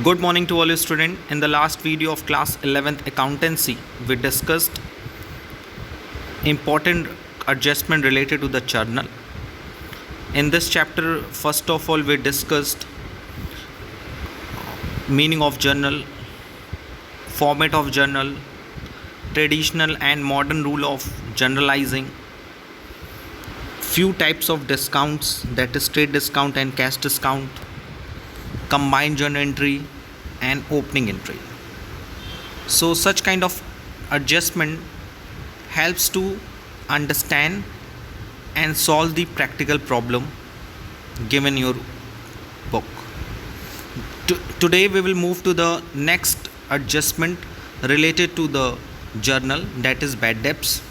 Good morning to all you students. In the last video of class 11th accountancy, we discussed important adjustment related to the journal. In this chapter, first of all, we discussed meaning of journal, format of journal, traditional and modern rule of generalizing, few types of discounts, that is trade discount and cash discount, combined journal entry and opening entry. So such kind of adjustment helps to understand and solve the practical problem given your book. Today we will move to the next adjustment related to the journal, that is bad debts.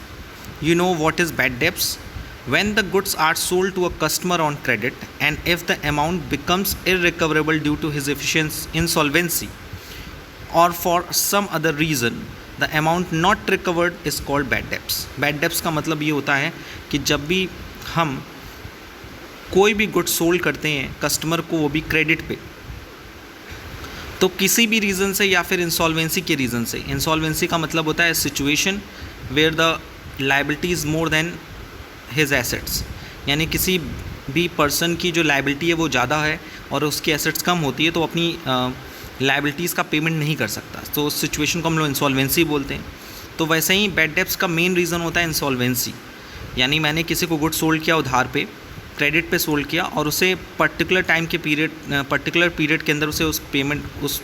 You know what is bad debts? When the goods are sold to a customer on credit and if the amount becomes irrecoverable due to his insolvency or for some other reason, the amount not recovered is called bad debts. Bad debts का मतलब ये होता है कि जब भी हम कोई भी गुड सोल्ड करते हैं कस्टमर को, वो भी क्रेडिट पे, तो किसी भी रीज़न से या फिर इंसॉल्वेंसी के रीज़न से, इंसॉल्वेंसी का मतलब होता है situation where the liability is more than his assets, यानी किसी भी पर्सन की जो लायबिलिटी है वो ज़्यादा है और उसकी एसेट्स कम होती है तो अपनी लायबिलिटीज़ का पेमेंट नहीं कर सकता, तो उस सिचुएशन को हम लोग इंसॉल्वेंसी बोलते हैं। तो वैसे ही बैड डेब्ट्स का मेन रीज़न होता है इंसॉल्वेंसी, यानी मैंने किसी को गुड सोल्ड किया उधार पे, क्रेडिट पे सोल्ड किया और उसे पर्टिकुलर टाइम के पर्टिकुलर पीरियड के अंदर उसे उस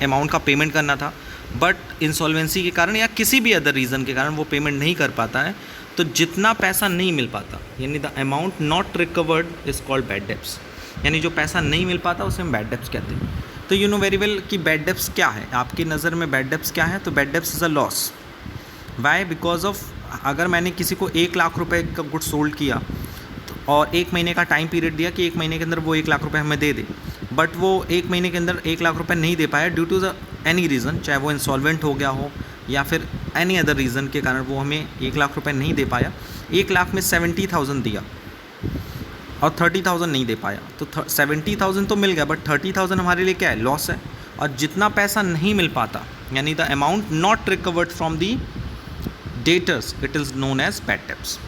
अमाउंट का पेमेंट करना था, बट इंसॉल्वेंसी के कारण या किसी भी अदर रीज़न के कारण वो पेमेंट नहीं कर पाता है, तो जितना पैसा नहीं मिल पाता, यानी the amount not recovered is called bad debts, यानी जो पैसा नहीं मिल पाता उसे हम बैड डेब्ट्स कहते हैं। तो यू नो वेरी वेल कि बैड डेब्ट्स क्या है, आपकी नज़र में बैड डेब्ट्स क्या है? तो bad debts is a loss. Why? Because of, अगर मैंने किसी को 1 लाख रुपए का गुड सोल्ड किया और 1 महीने का टाइम पीरियड दिया कि 1 महीने के अंदर वो 1 लाख रुपए हमें दे दे, बट वो 1 महीने के अंदर 1 लाख रुपए नहीं दे पाया due to the any reason, चाहे वो इंसॉल्वेंट हो गया हो या फिर एनी अदर रीज़न के कारण वो हमें 1 लाख रुपए नहीं दे पाया, 1 लाख में 70,000 दिया और 30,000 नहीं दे पाया, तो 70,000 तो मिल गया बट 30,000 हमारे लिए क्या है? लॉस है। और जितना पैसा नहीं मिल पाता, यानी the amount not recovered from the debtors, it is known as bad debts.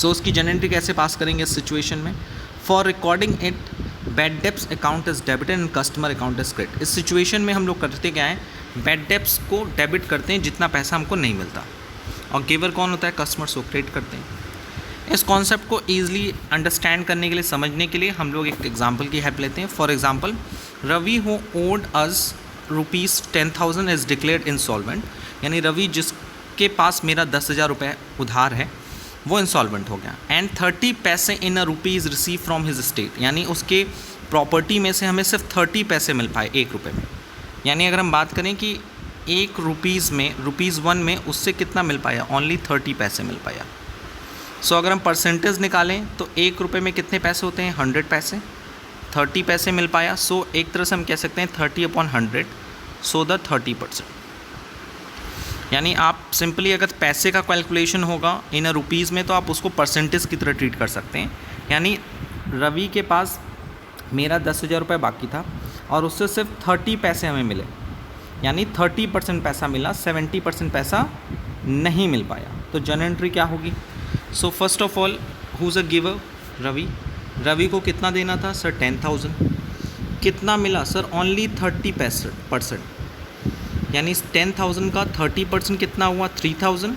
So उसकी जनरल एंट्री कैसे पास करेंगे इस सिचुएशन में? For recording it, bad debts account is debit and customer account is credit. इस सिचुएशन में हम लोग करते क्या है, बैड डेब्ट्स को डेबिट करते हैं जितना पैसा हमको नहीं मिलता, और गिवर कौन होता है? कस्टमर्स को क्रेडिट करते हैं। इस कॉन्सेप्ट को ईजिली अंडरस्टैंड करने के लिए, समझने के लिए हम लोग एक एग्जाम्पल की हेल्प लेते हैं। For example, Ravi who owed us ₹10,000 is declared insolvent, यानी रवि जिसके पास मेरा 10,000 रुपये उधार है वो इंसॉल्वेंट हो गया, एंड 30 पैसे in a rupee is receive from his state, यानी उसके प्रॉपर्टी में से हमें सिर्फ 30 पैसे मिल पाए 1 रुपये में। यानी अगर हम बात करें कि 1 रुपीज़ में, ₹1 में उससे कितना मिल पाया? ओनली 30 पैसे मिल पाया। सो अगर हम परसेंटेज निकालें तो 1 रुपये में कितने पैसे होते हैं? 100 पैसे, 30 पैसे मिल पाया। सो एक तरह से हम कह सकते हैं 30/100, सो द 30%। यानी आप सिंपली अगर पैसे का कैलकुलेशन होगा इन रुपीज़ में तो आप उसको परसेंटेज की तरह ट्रीट कर सकते हैं। यानी रवि के पास मेरा 10,000 रुपये बाकी था और उससे सिर्फ 30 पैसे हमें मिले, यानी 30% पैसा मिला, 70% पैसा नहीं मिल पाया। तो जनरल एंट्री क्या होगी? So first of all, who is a giver? Ravi. Ravi को कितना देना था? सर 10,000। कितना मिला? सर ओनली 30%, यानी 10,000 का 30% कितना हुआ? 3,000।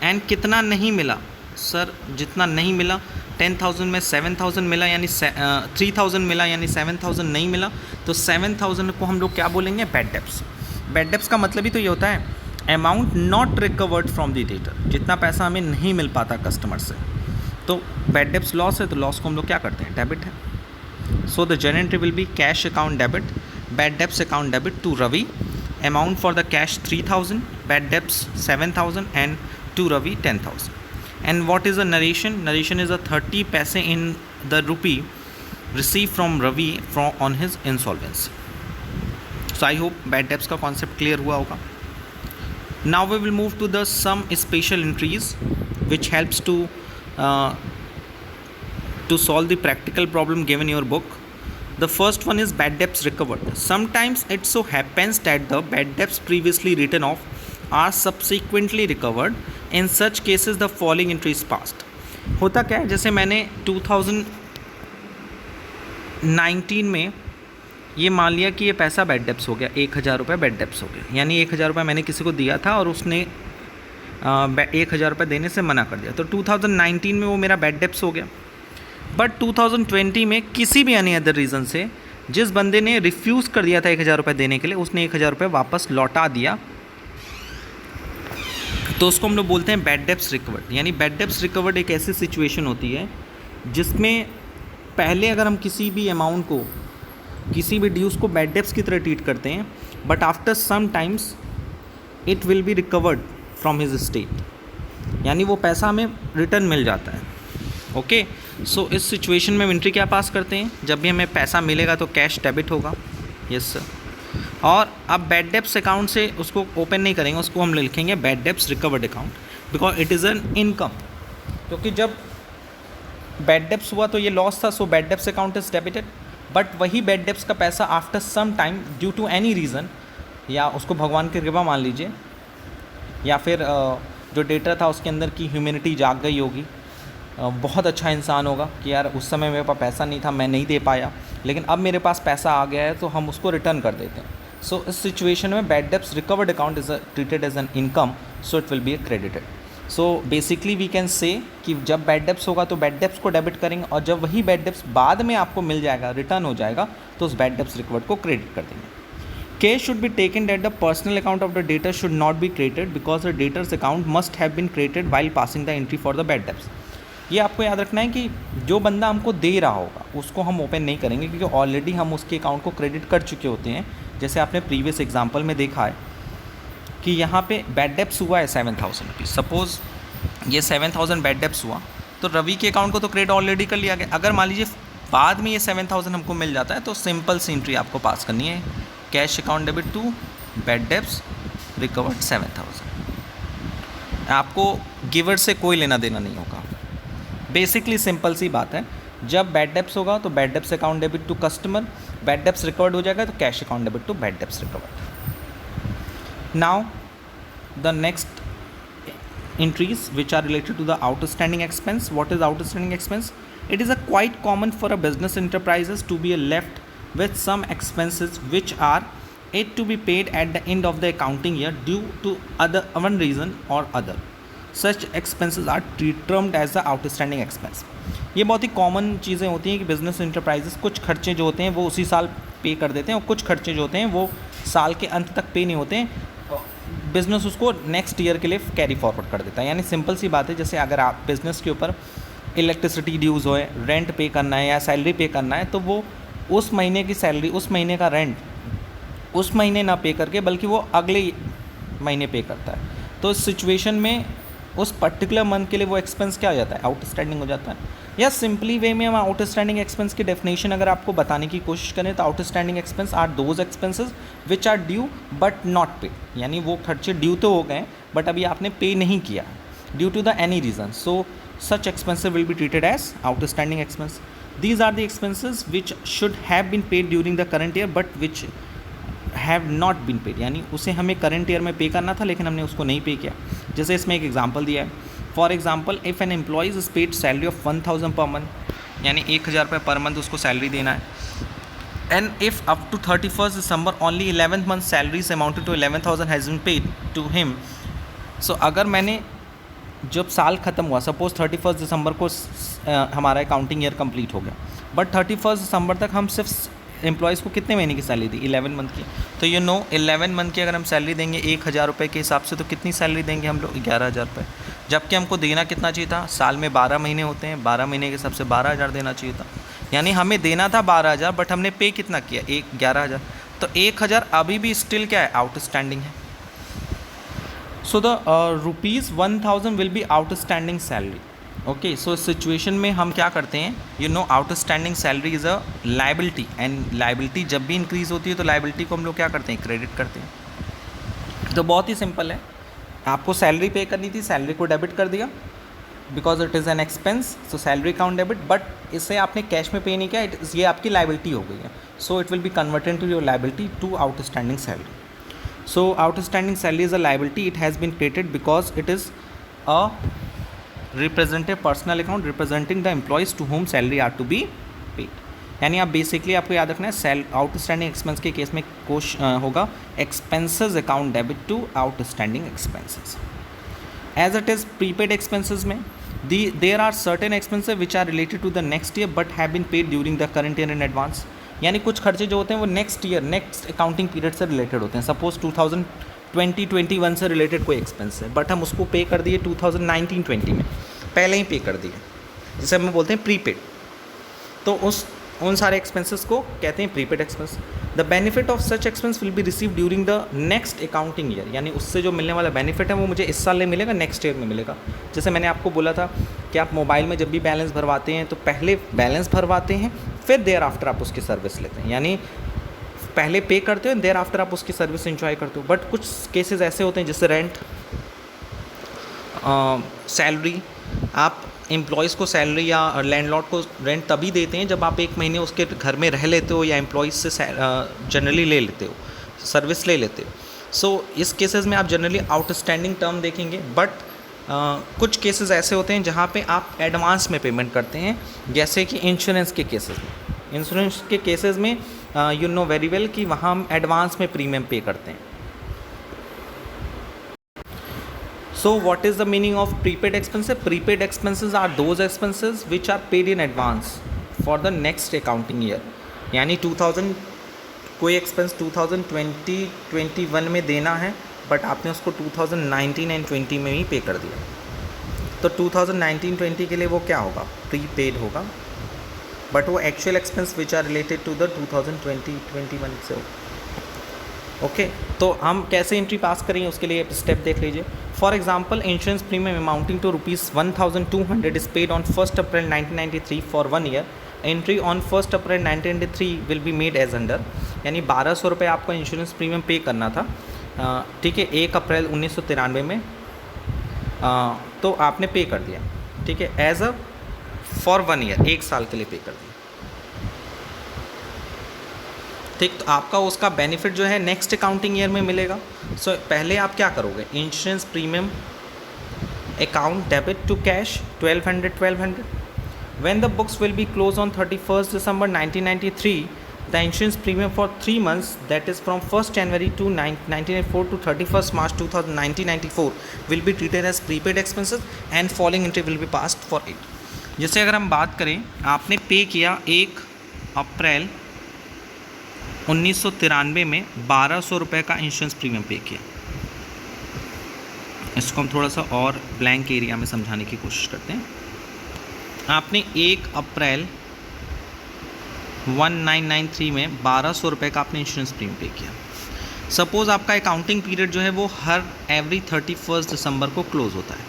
एंड कितना नहीं मिला? सर जितना नहीं मिला, 10,000 में 7,000 मिला, यानी 3,000 मिला, यानी 7,000 नहीं मिला, तो 7,000 को हम लोग क्या बोलेंगे? Bad debts. बैड डेब्ट्स का मतलब ही तो ये होता है amount not recovered from the debtor, जितना पैसा हमें नहीं मिल पाता कस्टमर से, तो बैड डेब्ट्स लॉस है, तो लॉस को हम लोग क्या करते हैं? डेबिट है। So the general entry will be cash account debit, bad debts account debit to Ravi, amount for the cash 3,000, bad debts 7,000 and to Ravi 10,000. And what is the narration? Narration is a 30 paise in the rupee received from Ravi on his insolvency. So I hope bad debts का concept clear हुआ होगा. Now we will move to the some special entries which helps to solve the practical problem given in your book. The first one is bad debts recovered. Sometimes it so happens that the bad debts previously written off are subsequently recovered. In such cases the following entry is passed. होता क्या है, जैसे मैंने 2019 में ये मान लिया कि ये पैसा बैड डेप्स हो गया, 1000 रुपये बैड डेप्स हो गया, यानी 1000 रुपये मैंने किसी को दिया था और उसने 1000 रुपये देने से मना कर दिया, तो 2019 में वो मेरा बैड डेप्स हो गया. बट 2020 में किसी भी एनी अदर रीज़न से जिस बंदे ने रिफ्यूज़ कर दिया था 1000 रुपये देने के लिए, उसने 1000 रुपये वापस लौटा दिया, तो उसको हम लोग बोलते हैं बैड डेप्स रिकवर्ड. यानी बैड डेप्स रिकवर्ड एक ऐसी सिचुएशन होती है जिसमें पहले अगर हम किसी भी अमाउंट को, किसी भी ड्यूज़ को बैड डेप्स की तरह ट्रीट करते हैं, but after some times it will be recovered from his state, यानी वो पैसा हमें रिटर्न मिल जाता है. ओके, सो इस सिचुएशन में एंट्री क्या पास करते हैं, जब भी हमें पैसा मिलेगा तो कैश डेबिट होगा. Yes sir. और अब बैड डेप्स अकाउंट से उसको ओपन नहीं करेंगे, उसको हम लिखेंगे bad debts recovered account, because it is an income. क्योंकि जब बैड डेप्स हुआ तो ये लॉस था, so bad debts account is debited. But वही बैड डेप्स का पैसा after some time due to any reason, या उसको भगवान की कृपा मान लीजिए, या फिर जो डेटर था उसके अंदर की ह्यूमैनिटी जाग गई होगी, बहुत अच्छा इंसान होगा कि यार उस समय मेरे पास पैसा नहीं था, मैं नहीं दे पाया, लेकिन अब मेरे पास पैसा आ गया है तो हम उसको रिटर्न कर देते हैं. सो इस सिचुएशन में bad debts recovered account is treated as an income, so it will be credited. So basically we can say कि जब बैड डेप्स होगा तो बैड डेप्स को डेबिट करेंगे, और जब वही बैड डेप्स बाद में आपको मिल जाएगा, रिटर्न हो जाएगा, तो उस बैड डेप्स रिकवर्ड को क्रेडिट कर देंगे. Care should be taken that the personal account of the debtor should not be created because the debtor's account must have been created while passing the entry for the bad debts. ये आपको याद रखना है कि जो बंदा हमको दे रहा होगा उसको हम ओपन नहीं करेंगे, क्योंकि ऑलरेडी हम उसके अकाउंट को क्रेडिट कर चुके होते हैं. जैसे आपने प्रीवियस एग्जांपल में देखा है कि यहाँ पे बैड डेप्स हुआ है 7000 रुपीज़. सपोज़ ये 7000 बैड डेप्स हुआ तो रवि के अकाउंट को तो क्रेडिट ऑलरेडी कर लिया गया. अगर मान लीजिए बाद में ये 7000 हमको मिल जाता है तो सिंपल सी एंट्री आपको पास करनी है, cash account debit to bad debts recovered 7000. आपको गिवर से कोई लेना देना नहीं होगा. बेसिकली सिंपल सी बात है, जब बैड डेप्स होगा तो bad debts account debit to customer, bad debts recovered हो जाएगा तो cash account debit to bad debts recovered. Now the next entries which are related to the outstanding expense. What is outstanding expense? It is a quite common for a business enterprises to be left with some expenses which are yet to be paid at the end of the accounting year due to one reason or other. Such expenses are termed as the outstanding expense. ये बहुत ही common चीज़ें होती हैं कि business enterprises कुछ खर्चे जो होते हैं वो उसी साल पे कर देते हैं, और कुछ खर्चे जो होते हैं वो साल के अंत तक पे नहीं होते हैं, बिज़नेस उसको नेक्स्ट ईयर के लिए कैरी फॉरवर्ड कर देता है. यानी सिंपल सी बात है, जैसे अगर आप बिज़नेस के ऊपर इलेक्ट्रिसिटी ड्यूज़ हो, रेंट पे करना है या सैलरी पे करना है, तो वो उस महीने की सैलरी, उस महीने का रेंट उस महीने ना पे करके बल्कि वो अगले महीने पे करता है. तो इस सिचुएशन में उस पर्टिकुलर मंथ के लिए वो एक्सपेंस क्या हो जाता है, आउटस्टैंडिंग हो जाता है. या सिंपली वे में हम आउटस्टैंडिंग एक्सपेंस की डेफिनेशन अगर आपको बताने की कोशिश करें तो outstanding expense are those expenses which are due but not pay. यानी वो खर्चे ड्यू तो हो गए बट अभी आपने पे नहीं किया due to the any reason. So such expenses will be treated as outstanding expense. These are the expenses which should have been paid during the current year but which have not been paid. यानी उसे हमें current year में पे करना था लेकिन हमने उसको नहीं पे किया. जैसे इसमें एक एग्जांपल दिया है, for example if an employ is paid salary of 1000 per month, यानी 1000 रुपये पर मंथ उसको सैलरी देना है. And if up to 31 December only 11th month salaries amounted to 11,000 has been paid to him. So अगर मैंने जब साल ख़त्म हुआ, सपोज़ 31 दिसंबर को हमारा अकाउंटिंग ईयर कंप्लीट हो गया, बट 31 दिसंबर तक हम सिर्फ एम्प्लॉयज़ को कितने महीने की सैलरी दी, 11 मंथ की. तो 11 मंथ की अगर हम सैलरी देंगे 1000 रुपये के हिसाब से, तो कितनी सैलरी देंगे हम लोग, 11,000 रुपये. जबकि हमको देना कितना चाहिए था, साल में 12 महीने होते हैं, 12 महीने के हिसाब से 12,000 देना चाहिए था. यानी हमें देना था 12,000 बट हमने पे कितना किया, 11,000. तो 1,000 अभी भी स्टिल क्या है, आउटस्टैंडिंग है. So the ₹1,000 will be outstanding salary. Okay, so इस सिचुएशन में हम क्या करते हैं, outstanding salary is a liability, and liability जब भी इंक्रीज़ होती है तो लाइबिलिटी को हम लोग क्या करते हैं, क्रेडिट करते हैं. तो बहुत ही सिंपल है, आपको सैलरी पे करनी थी, सैलरी को डेबिट कर दिया, because it is an expense, so salary account debit, but इसे आपने कैश में पे नहीं किया, ये आपकी लाइबिलिटी हो गई है, so it will be converted to your liability to outstanding salary. So outstanding salary is a liability, it has been created because it is a representative personal account representing the employees to home salary are to be paid. यानी आप basically आपको याद रखना है outstanding expense के case में होगा expenses account debit to outstanding expenses. As it is prepaid expenses में there are certain expenses which are related to the next year but have been paid during the current year in advance. यानी कुछ खर्चे जो होते हैं वो next year next accounting period से related होते हैं. सपोज 2020-21 से रिलेटेड कोई एक्सपेंस है बट हम उसको पे कर दिए 2019-20 में, पहले ही पे कर दिए, जिसे हम बोलते हैं प्रीपेड. तो उन सारे एक्सपेंसेस को कहते हैं prepaid expense. The benefit of such expense will be receive during the next accounting year. यानी उससे जो मिलने वाला बेनिफिट है वो मुझे इस साल नहीं मिलेगा, नेक्स्ट ईयर में मिलेगा. जैसे मैंने आपको बोला था कि आप मोबाइल में जब भी बैलेंस भरवाते हैं तो पहले बैलेंस भरवाते हैं, फिर देयर आफ्टर आप उसकी सर्विस लेते हैं. यानी पहले पे करते हो, देयर आफ्टर आप उसकी सर्विस एंजॉय करते हो. बट कुछ केसेस ऐसे होते हैं जैसे रेंट, सैलरी, आप एम्प्लॉयज़ को सैलरी या लैंडलॉर्ड को रेंट तभी देते हैं जब आप एक महीने उसके घर में रह लेते हो या एम्प्लॉयज़ से जनरली ले लेते हो, सर्विस ले लेते हो. सो इस केसेस में आप जनरली आउटस्टैंडिंग टर्म देखेंगे. बट कुछ केसेस ऐसे होते हैं जहाँ पे आप एडवांस में पेमेंट करते हैं, जैसे कि इंश्योरेंस के केसेस में. इंश्योरेंस के केसेस में यू नो वेरी वेल कि वहाँ हम एडवांस में प्रीमियम पे करते हैं. So what is the meaning of prepaid expenses? Prepaid expenses are those expenses which are paid in advance for the next accounting year. यानी 2000 कोई एक्सपेंस 2020-21 में देना है बट आपने उसको 2019 एंड 20 में ही पे कर दिया, तो 2019-20 के लिए वो क्या होगा, प्रीपेड होगा. बट वो actual expense which are related to the 2020-21 से होगा. ओके तो हम कैसे एंट्री पास करेंगे उसके लिए स्टेप देख लीजिए. For example insurance premium amounting to ₹1,200 is paid on 1 April 1993 for 1 year. Entry on 1 April 1993 will be made as under. यानी 1,200 रुपये आपको इंश्योरेंस प्रीमियम पे करना था, ठीक है, 1 अप्रैल 1993 में, तो आपने पे कर दिया, ठीक है, एज अ फॉर 1 ईयर, 1 साल के लिए पे कर दिया. ठीक, तो आपका उसका बेनिफिट जो है नेक्स्ट अकाउंटिंग ईयर में मिलेगा. सो पहले आप क्या करोगे, insurance premium account debit to cash 1200. When the books will be close on 31 December 1993, the insurance premium for 3 months, that is from 1 January 1994 to 31 March 1994 will be treated as prepaid expenses and following entry will be passed for it. जैसे अगर हम बात करें, आपने पे किया 1 April 1993 में 1,200 रुपये का इंश्योरेंस प्रीमियम पे किया. इसको हम थोड़ा सा और ब्लैंक एरिया में समझाने की कोशिश करते हैं. आपने 1 अप्रैल 1993 में 1,200 रुपये का आपने इंश्योरेंस प्रीमियम पे किया. सपोज़ आपका अकाउंटिंग पीरियड जो है वो हर एवरी 31 दिसंबर को क्लोज होता है.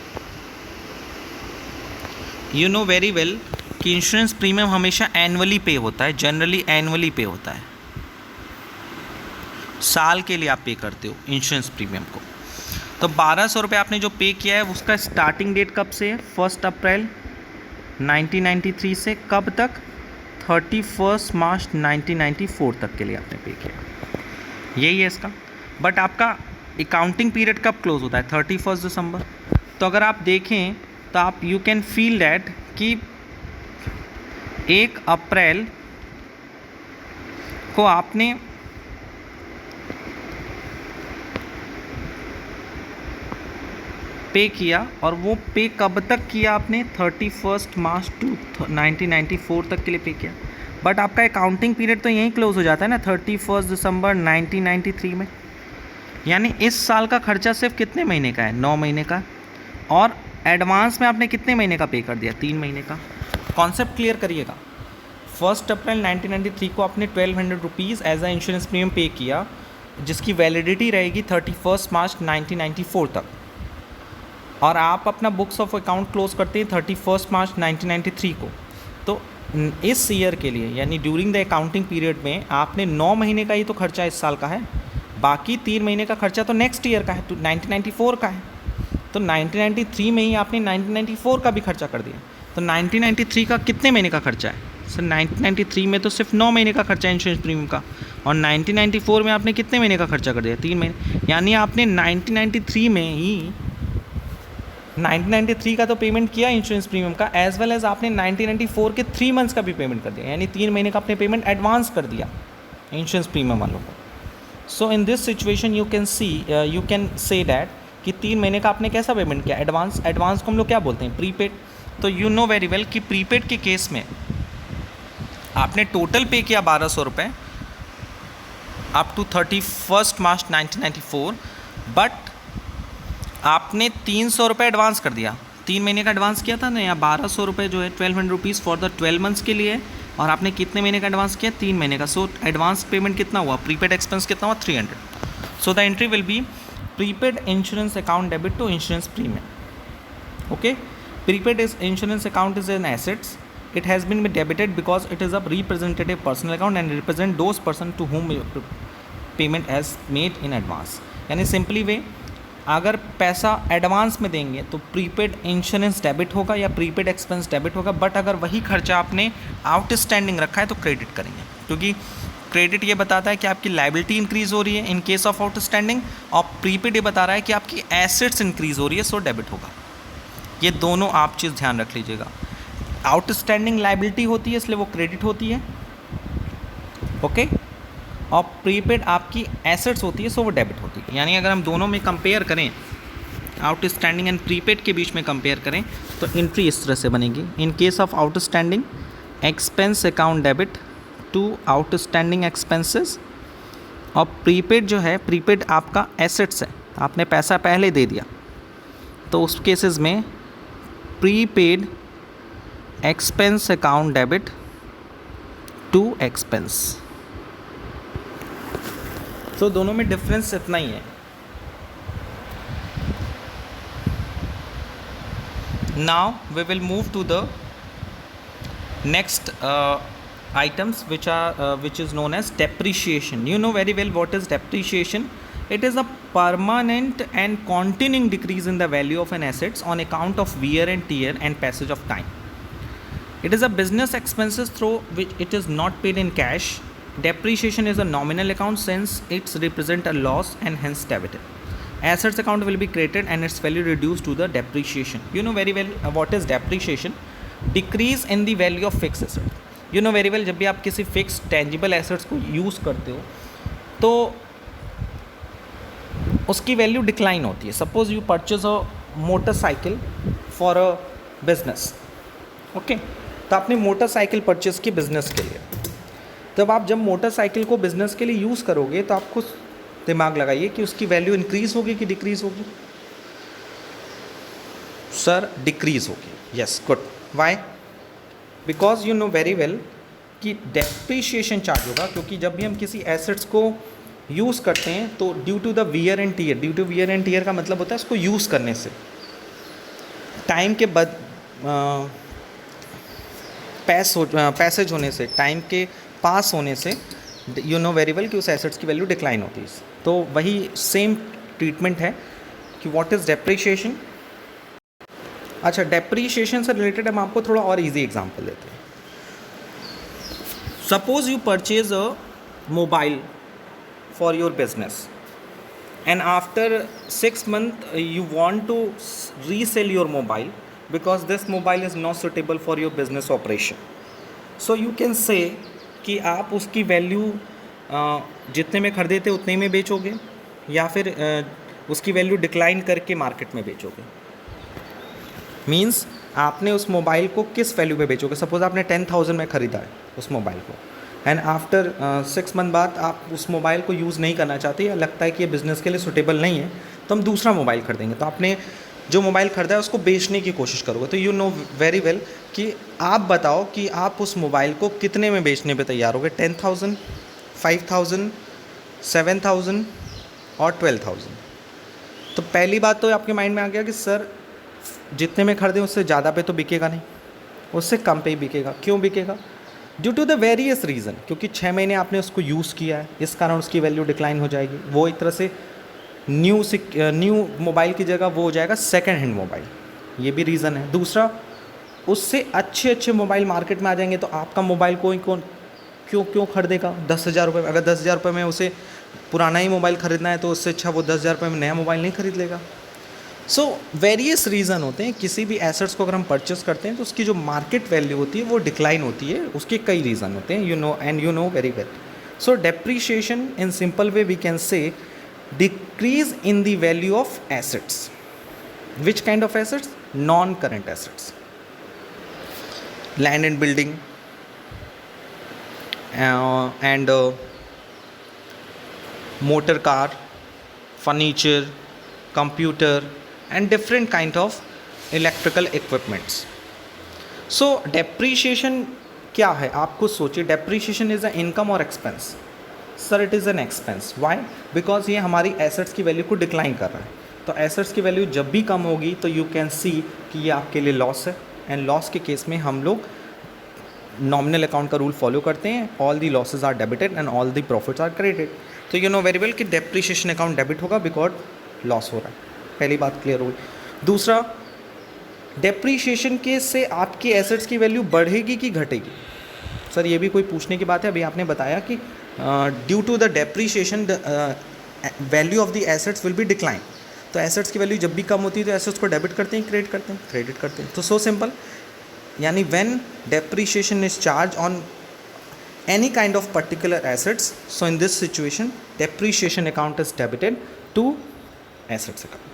यू नो वेरी वेल कि इंश्योरेंस प्रीमियम हमेशा एनुअली पे होता है, जनरली एनुअली पे होता है, साल के लिए आप पे करते हो इंश्योरेंस प्रीमियम को. तो 1,200 रुपये आपने जो पे किया है उसका स्टार्टिंग डेट कब से है, 1 अप्रैल 1993 से कब तक, 31 मार्च 1994 तक के लिए आपने पे किया, यही है इसका. बट आपका अकाउंटिंग पीरियड कब क्लोज होता है, 31 दिसंबर. तो अगर आप देखें तो आप यू कैन फील डैट कि 1 अप्रैल को आपने पे किया, और वो पे कब तक किया आपने, 31 मार्च 1994 तक के लिए पे किया. बट आपका अकाउंटिंग पीरियड तो यहीं क्लोज हो जाता है ना, 31 दिसंबर 1993 में. यानी इस साल का खर्चा सिर्फ कितने महीने का है, 9 महीने का. और एडवांस में आपने कितने महीने का पे कर दिया, 3 महीने का. कॉन्सेप्ट क्लियर करिएगा. 1 अप्रैल 1993 को आपने 1,200 rupees as a insurance premium pay किया, जिसकी वैलिडिटी रहेगी 31 मार्च 1994 तक. और आप अपना बुक्स ऑफ अकाउंट क्लोज करते हैं 31 मार्च 1993 को. तो इस ईयर के लिए यानी ड्यूरिंग द अकाउंटिंग पीरियड में आपने 9 महीने का ही तो खर्चा इस साल का है, बाकी 3 महीने का खर्चा तो नेक्स्ट ईयर का है, तो 1994 का है. तो 1993 में ही आपने 1994 का भी खर्चा कर दिया। तो 1993 का कितने महीने का खर्चा है सर? 1993 में तो सिर्फ 9 महीने का खर्चा है इंश्योरेंस प्रीमियम का, और 1994 में आपने कितने महीने का खर्चा कर दिया? 3 महीने। यानी आपने 1993 में ही 1993 का तो पेमेंट किया इंश्योरेंस प्रीमियम का, एज वेल एज आपने 1994 के 3 मंथ्स का भी पेमेंट कर दिया, यानी 3 महीने का आपने पेमेंट एडवांस कर दिया इंश्योरेंस प्रीमियम वालों को। So in this situation you can say that कि 3 महीने का आपने कैसा पेमेंट किया? एडवांस। एडवांस को हम लोग क्या बोलते हैं? प्रीपेड। तो यू नो वेरी वेल कि प्रीपेड के केस में आपने टोटल पे किया 1200 रुपये अप टू 31 मार्च 1994, बट आपने 300 रुपये एडवांस कर दिया। 3 महीने का एडवांस किया था ना, या 1200 रुपये जो है 1200 रुपीज़ फॉर द 12 मंथ्स के लिए, और आपने कितने महीने का एडवांस किया? 3 महीने का। सो एडवांस पेमेंट कितना हुआ? प्रीपेड एक्सपेंस कितना हुआ? 300। So the entry will be prepaid insurance account debit to insurance premium. Okay, prepaid is insurance account is an assets. It has been debited because it is a representative personal account and represent those person to whom payment has made in advance. यानी simply वे, अगर पैसा advance में देंगे तो prepaid insurance debit होगा या prepaid expense debit होगा, but अगर वही खर्चा आपने आउटस्टैंडिंग रखा है तो क्रेडिट करेंगे, क्योंकि क्रेडिट ये बताता है कि आपकी लाइबिलिटी इंक्रीज हो रही है इन केस ऑफ आउटस्टैंडिंग, और प्रीपेड ये बता रहा है कि आपकी एसेट्स इंक्रीज हो रही है, सो डेबिट होगा। ये दोनों आप चीज़ ध्यान रख लीजिएगा। आउटस्टैंडिंग लाइबिलिटी होती है इसलिए वो क्रेडिट होती है, ओके, और प्रीपेड आपकी एसेट्स होती है सो वो डेबिट होती है। यानी अगर हम दोनों में कंपेयर करें, आउटस्टैंडिंग एंड प्रीपेड के बीच में कंपेयर करें, तो एंट्री इस तरह से बनेगी। In case of outstanding, expense account debit to outstanding expenses, और प्रीपेड जो है, प्रीपेड आपका एसेट्स है, आपने पैसा पहले दे दिया, तो उस केसेस में prepaid expense account debit to expense. तो दोनों में डिफरेंस इतना ही है। Now we will move to the next items which is known as depreciation. You know very well what is depreciation. It is a permanent and continuing decrease in the value of an assets on account of wear and tear and passage of time. It is a business expenses through which it is not paid in cash. Depreciation is a nominal account since it represent a loss and hence debited. Assets account will be created and its value reduced to the depreciation. You know very well what is depreciation. Decrease in the value of fixed asset. You know very well, जब भी आप किसी fix tangible assets को use करते हो तो उसकी value decline होती है। Suppose you purchase a motorcycle for a business, okay, तो आपने मोटरसाइकिल परचेज की बिजनेस के लिए। तब आप जब मोटरसाइकिल को बिजनेस के लिए यूज़ करोगे तो आपको दिमाग लगाइए कि उसकी वैल्यू इंक्रीज़ होगी कि डिक्रीज़ होगी? सर डिक्रीज़ होगी। Yes, good. Why? Because you know very well कि डेप्रीशिएशन चार्ज होगा, क्योंकि जब भी हम किसी एसेट्स को यूज़ करते हैं तो due to the wear and tear, due to wear and tear का मतलब होता है उसको यूज़ करने से, टाइम के बाद पैसेज होने से, टाइम के पास होने से, यू नो वेरी वेल कि उस एसेट्स की वैल्यू डिक्लाइन होती है। तो वही सेम ट्रीटमेंट है कि व्हाट इज़ डेप्रीशिएशन। अच्छा, डेप्रीशिएशन से रिलेटेड हम आपको थोड़ा और इजी एग्जांपल देते हैं। Suppose you purchase a mobile for your business and after 6 months you want to resell your mobile because this mobile is not suitable for your business operation. So you can say कि आप उसकी value जितने में खरीदे थे उतने में बेचोगे, या फिर उसकी वैल्यू डिक्लाइन करके मार्केट में बेचोगे। मीन्स आपने उस मोबाइल को किस वैल्यू पे बेचोगे। सपोज आपने 10,000 में ख़रीदा है उस मोबाइल को, एंड आफ्टर 6 months बाद आप उस मोबाइल को यूज़ नहीं करना चाहते या लगता है कि ये बिज़नेस के लिए सूटेबल नहीं है, तो हम दूसरा मोबाइल खरीदेंगे। तो आपने जो मोबाइल ख़रीदा है उसको बेचने की कोशिश करोगे। तो यू नो वेरी वेल कि आप बताओ कि आप उस मोबाइल को कितने में बेचने पे तैयार होगे, 10,000, 5,000, 7,000 और 12,000। तो पहली बात तो आपके माइंड में आ गया कि सर जितने में खरीदें उससे ज़्यादा पे तो बिकेगा नहीं, उससे कम पे ही बिकेगा। क्यों बिकेगा? Due to the various reason, क्योंकि 6 महीने आपने उसको यूज़ किया है, इस कारण उसकी वैल्यू डिक्लाइन हो जाएगी। वो एक तरह से न्यू मोबाइल की जगह वो हो जाएगा सेकेंड हैंड मोबाइल, ये भी रीज़न है। दूसरा, उससे अच्छे अच्छे मोबाइल मार्केट में आ जाएंगे तो आपका मोबाइल कोई कौन क्यों खरीदेगा 10,000 रुपये में? अगर 10,000 रुपये में उसे पुराना ही मोबाइल ख़रीदना है तो उससे अच्छा वो 10,000 रुपये में नया मोबाइल नहीं खरीद लेगा। सो वेरियस रीज़न होते हैं, किसी भी एसेट्स को अगर हम परचेस करते हैं तो उसकी जो मार्केट वैल्यू होती है वो डिक्लाइन होती है, उसके कई रीज़न होते हैं, you know very well. So depreciation in simple way we can say decrease in the value of assets. Which kind of assets? Non current assets, land and building and motor car, furniture, computer and different kind of electrical equipments. So depreciation क्या है? आप खुद सोचिए, depreciation is an income or expense? Sir, it is an expense. Why? Because ये हमारी assets की value को decline कर रहा है, तो assets की वैल्यू जब भी कम होगी तो you can see कि ये आपके लिए लॉस है, एंड लॉस के केस में हम लोग नॉमिनल अकाउंट का रूल फॉलो करते हैं, all the losses are debited and all the profits are credited. तो यू नो वेरी वेल कि डेप्रीशिएशन अकाउंट डेबिट होगा बिकॉज लॉस हो रहा है, पहली बात क्लियर हुई। दूसरा, डेप्रीशिएशन के से आपकी एसेट्स की वैल्यू बढ़ेगी कि घटेगी? सर ये भी कोई पूछने की बात है? अभी आपने बताया कि due to the depreciation value of the assets will be decline. तो एसेट्स की वैल्यू जब भी कम होती है तो एसेट्स को डेबिट करते हैं, क्रेडिट करते हैं। तो सो सिंपल, यानी when depreciation is charged on any kind of particular assets, so in this situation depreciation account is debited to assets account.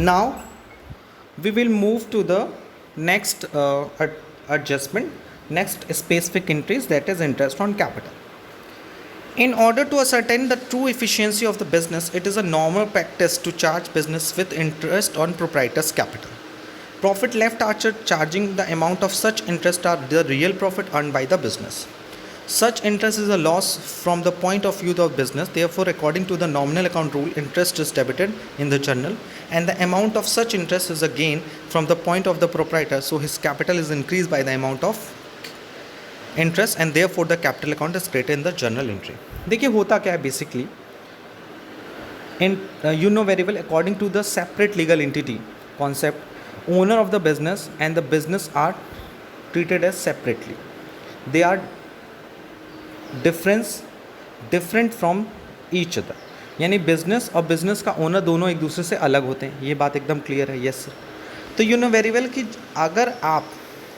Now we will move to the next adjustment, next specific entries, that is interest on capital. In order to ascertain the true efficiency of the business, it is a normal practice to charge business with interest on proprietor's capital. Profit left after charging the amount of such interest are the real profit earned by the business. Such interest is a loss from the point of view of business. Therefore, according to the nominal account rule, interest is debited in the journal, and the amount of such interest is a gain from the point of the proprietor. So his capital is increased by the amount of interest and therefore the capital account is created in the journal entry. देखिए होता क्या है basically, in you know very well, according to the separate legal entity concept, owner of the business and the business are treated as separately, they are different from each other. यानी business और business का owner दोनों एक दूसरे से अलग होते हैं, ये बात एकदम क्लियर है। यस सर, तो यू नो वेरी वेल कि अगर आप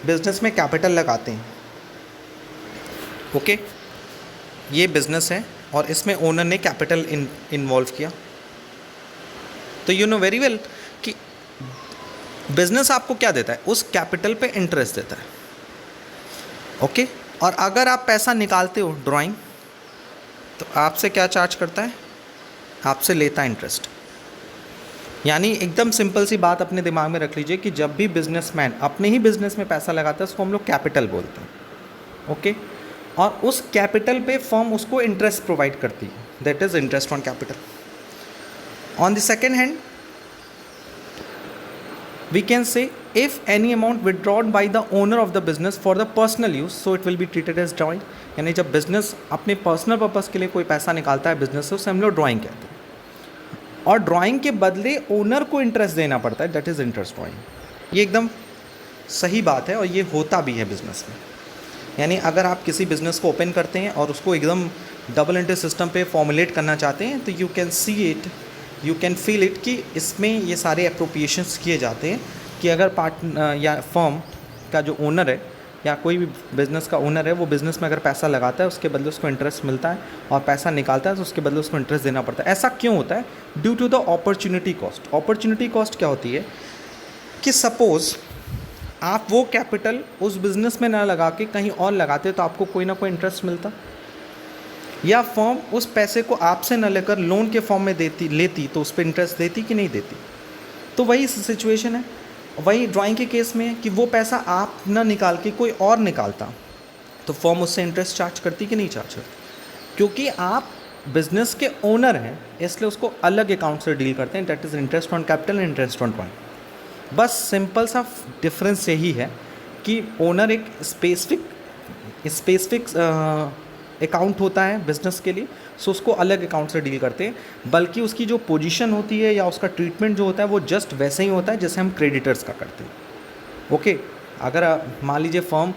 बिजनेस में कैपिटल लगाते हैं, ओके ये बिजनेस है और इसमें ओनर ने कैपिटल इन्वॉल्व किया, तो यू नो वेरी वेल कि बिजनेस आपको क्या देता है? उस कैपिटल पे इंटरेस्ट देता है, ओके। और अगर आप पैसा निकालते हो ड्राइंग, तो आपसे क्या चार्ज करता है? आपसे लेता है इंटरेस्ट। यानी एकदम सिंपल सी बात अपने दिमाग में रख लीजिए कि जब भी बिजनेसमैन अपने ही बिजनेस में पैसा लगाता है उसको हम लोग कैपिटल बोलते हैं, ओके। और उस कैपिटल पे फर्म उसको इंटरेस्ट प्रोवाइड करती है, that is interest on capital. On the second hand we can say if any amount withdrawn by the owner of the business for the personal use, so it will be treated as drawing. यानी जब business अपने personal purpose के लिए कोई पैसा निकालता है business से, उसे हम लोग ड्राइंग कहते हैं। और ड्राइंग के बदले ओनर को इंटरेस्ट देना पड़ता है, दैट इज़ इंटरेस्ट ड्राइंग। ये एकदम सही बात है और ये होता भी है बिजनेस में। यानी अगर आप किसी बिज़नेस को ओपन करते हैं और उसको एकदम डबल इंटरेस्ट सिस्टम पे फॉर्मुलेट करना चाहते हैं, तो you can see it, you can feel it कि इसमें ये सारे अप्रोप्रिएशंस किए जाते हैं कि अगर या फर्म का जो ओनर है या कोई भी बिज़नेस का ओनर है, वो बिज़नेस में अगर पैसा लगाता है उसके बदले उसको इंटरेस्ट मिलता है, और पैसा निकालता है तो उसके बदले उसको इंटरेस्ट देना पड़ता है। ऐसा क्यों होता है? Due to the opportunity cost. Opportunity cost क्या होती है कि सपोज़ आप वो कैपिटल उस बिज़नेस में ना लगा के कहीं और लगाते तो आपको कोई ना कोई इंटरेस्ट मिलता, या फर्म उस पैसे को आपसे न लेकर लोन के फॉर्म में लेती तो उस पर इंटरेस्ट देती कि नहीं देती। तो वही सिचुएशन है, वही ड्राइंग के केस में है कि वो पैसा आप ना निकाल के कोई और निकालता तो फर्म उससे इंटरेस्ट चार्ज करती कि नहीं चार्ज करती, क्योंकि आप बिजनेस के ओनर हैं इसलिए उसको अलग अकाउंट से डील करते हैं, that is interest on capital and interest on drawing. बस सिंपल सा डिफरेंस यही है कि ओनर एक स्पेसिफिक अकाउंट होता है बिजनेस के लिए, सो उसको अलग अकाउंट से डील करते हैं, बल्कि उसकी जो पोजीशन होती है या उसका ट्रीटमेंट जो होता है वो जस्ट वैसे ही होता है जैसे हम क्रेडिटर्स का करते हैं। ओके, अगर मान लीजिए फर्म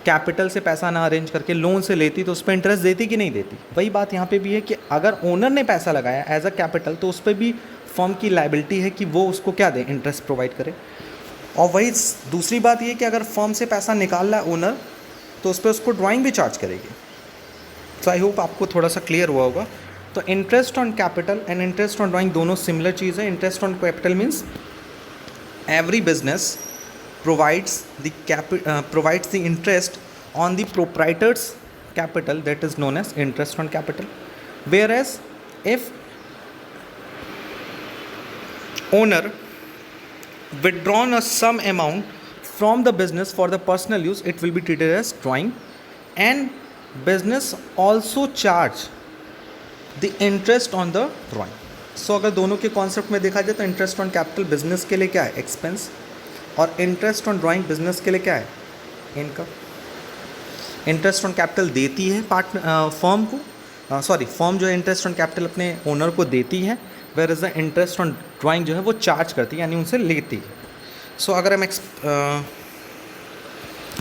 कैपिटल से पैसा ना अरेंज करके लोन से लेती तो उस पर इंटरेस्ट देती कि नहीं देती, वही बात यहाँ पे भी है कि अगर ओनर ने पैसा लगाया एज अ कैपिटल तो उस पर भी फर्म की लायबिलिटी है कि वो उसको क्या दे, इंटरेस्ट प्रोवाइड करे। और वही दूसरी बात ये कि अगर फर्म से पैसा निकाल रहा है ओनर तो उस पर उसको ड्राइंग भी चार्ज करेगी। तो आई होप आपको थोड़ा सा क्लियर हुआ होगा। तो interest on capital and interest on drawing दोनों सिमिलर चीज़ है। Interest on capital means every business provides the interest on the proprietor's capital, that is known as interest on capital. Whereas if owner withdrawn a sum amount from the business for the personal use, it will be treated as drawing, and business also charge the interest on the drawing. So अगर दोनों के concept में देखा जाए तो interest on capital business के लिए क्या है, एक्सपेंस, और इंटरेस्ट ऑन ड्राइंग बिजनेस के लिए क्या है, इनकम। इंटरेस्ट ऑन कैपिटल देती है फर्म को, फर्म जो है इंटरेस्ट ऑन कैपिटल अपने ओनर को देती है, where is the interest on drawing जो है वो चार्ज करती है, यानी उनसे लेती है। सो अगर हम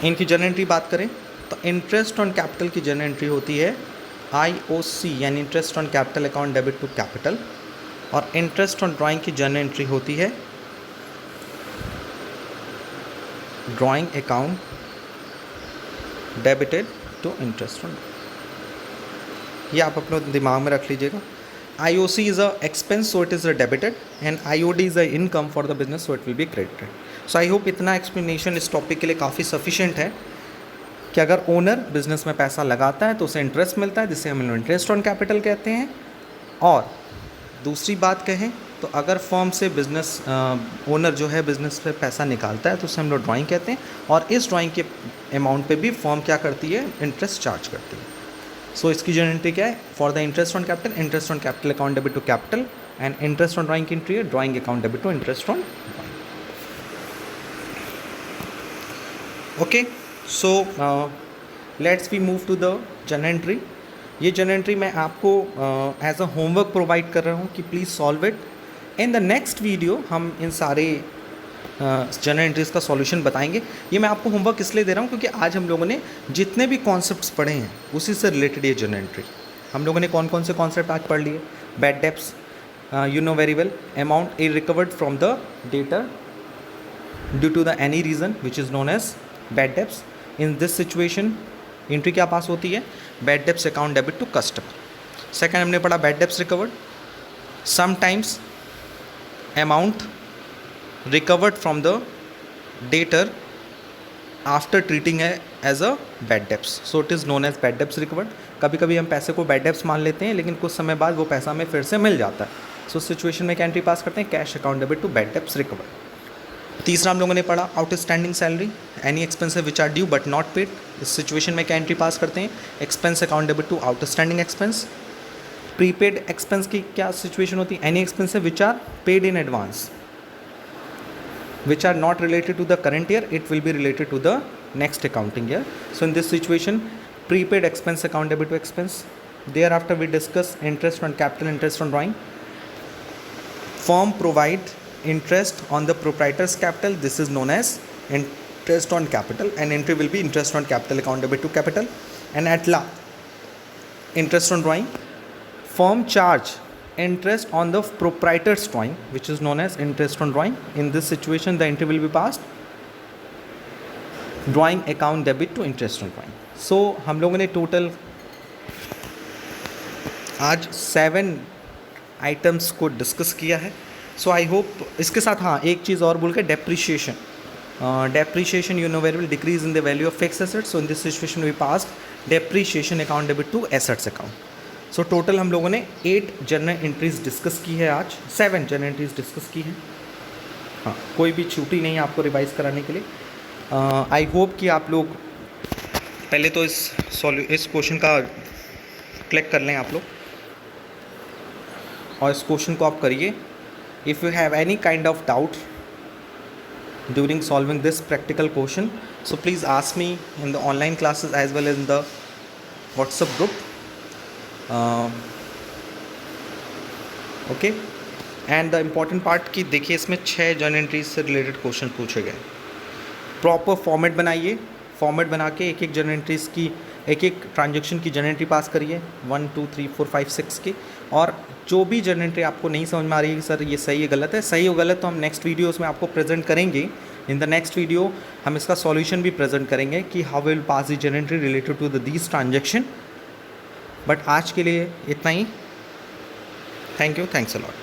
इनकी जनरल एंट्री बात करें तो इंटरेस्ट ऑन कैपिटल की जनरल एंट्री होती है IOC, यानी interest on capital account debit to capital, और इंटरेस्ट ऑन ड्राइंग की जनरल एंट्री होती है drawing account debited to interest on. ये आप अपने दिमाग में रख लीजिएगा। IOC is a expense, so it is a debited, and IOD is a income for the business, so it will be credited. So I hope इतना explanation इस topic के लिए काफ़ी सफिशिएंट है कि अगर ओनर बिजनेस में पैसा लगाता है तो उसे इंटरेस्ट मिलता है, जिसे हम लोग इंटरेस्ट ऑन कैपिटल कहते हैं। और दूसरी बात कहें तो अगर फर्म से बिजनेस ओनर जो है बिजनेस पे पैसा निकालता है तो उसे हम लोग ड्राइंग कहते हैं, और इस ड्राइंग के अमाउंट पे भी फर्म क्या करती है, इंटरेस्ट चार्ज करती है। सो इसकी जनरल एंट्री क्या है, for the interest on capital, interest on capital account debit to capital, and interest on drawing की एंट्री है drawing account debit to interest on drawing. Okay, so let's we move to the general entry. ये journal entry मैं आपको as a homework provide कर रहा हूँ कि please solve it. In the next video हम इन सारे जनरल एंट्रीज़ का सॉल्यूशन बताएंगे। ये मैं आपको होमवर्क इसलिए दे रहा हूँ क्योंकि आज हम लोगों ने जितने भी कॉन्सेप्ट्स पढ़े हैं उसी से रिलेटेड ये जनरल एंट्री। हम लोगों ने कौन कौन से कॉन्सेप्ट आज पढ़ लिए, bad debts, you know very well, amount recovered from the debtor due to the any reason which is known as bad debts. In this situation entry क्या पास होती है, bad debts account debit to customer. Second हमने पढ़ा bad debts recovered, sometimes amount recovered from the debtor after treating it as a bad debts, so it is known as bad debts recovered। कभी कभी हम पैसे को bad debts मान लेते हैं लेकिन कुछ समय बाद वो पैसा हमें फिर से मिल जाता है, सो सिचुएशन में क्या एंट्री पास करते हैं, cash account debit to bad debts recovered. तीसरा हम लोगों ने पढ़ा outstanding salary, any expenses which are due but not paid. इस सिचुएशन में क्या एंट्री पास करते हैं, expense account debit to outstanding expense. Prepaid expense की क्या सिचुएशन होती है, any expenses which are paid in advance which are not related to the current year, it will be related to the next accounting year. So in this situation, prepaid expense account debit to expense. Thereafter we discuss interest on capital, interest on drawing. Firm provide interest on the proprietor's capital, this is known as interest on capital, and entry will be interest on capital account debit to capital. And at last, interest on drawing, firm charge interest on the proprietor's drawing, which is known as interest on drawing. In this situation the entry will be passed drawing account debit to interest on drawing. So हम लोगों ने total आज 7 items को discuss किया है। सो I hope इसके साथ हाँ एक चीज़ और बोल के, depreciation, depreciation you know very well, decrease in the value of fix assets. So in this situation we passed depreciation account debit to assets account. So total हम लोगों ने 8 जनरल एंट्रीज डिस्कस की है आज, 7 जनरल एंट्रीज डिस्कस की हैं। हाँ, कोई भी छुट्टी नहीं है आपको रिवाइज कराने के लिए। आई होप कि आप लोग पहले तो इस क्वेश्चन का कलेक्ट कर लें आप लोग, और इस क्वेश्चन को आप करिए। If you have any kind of doubt during solving this practical question, so please ask me in the online classes as well as in the WhatsApp group. Okay. And the important part कि देखिए इसमें 6 journal entries से related question पूछे गए. Proper format बनाइए. Format बना के एक एक जर्नल एंट्रीज की एक एक ट्रांजेक्शन की जर्नल एंट्री पास करिए 1 2 3 4 5 6 की. और जो भी जर्नल एंट्री आपको नहीं समझ में आ रही है कि सर ये सही है गलत है, सही हो गलत तो हम नेक्स्ट वीडियोस में आपको प्रेजेंट करेंगे. इन द नेक्स्ट वीडियो हम इसका सॉल्यूशन भी प्रेजेंट करेंगे कि how will pass the journal entry related to the these transaction. But आज के लिए इतना ही. Thank you. Thanks a lot.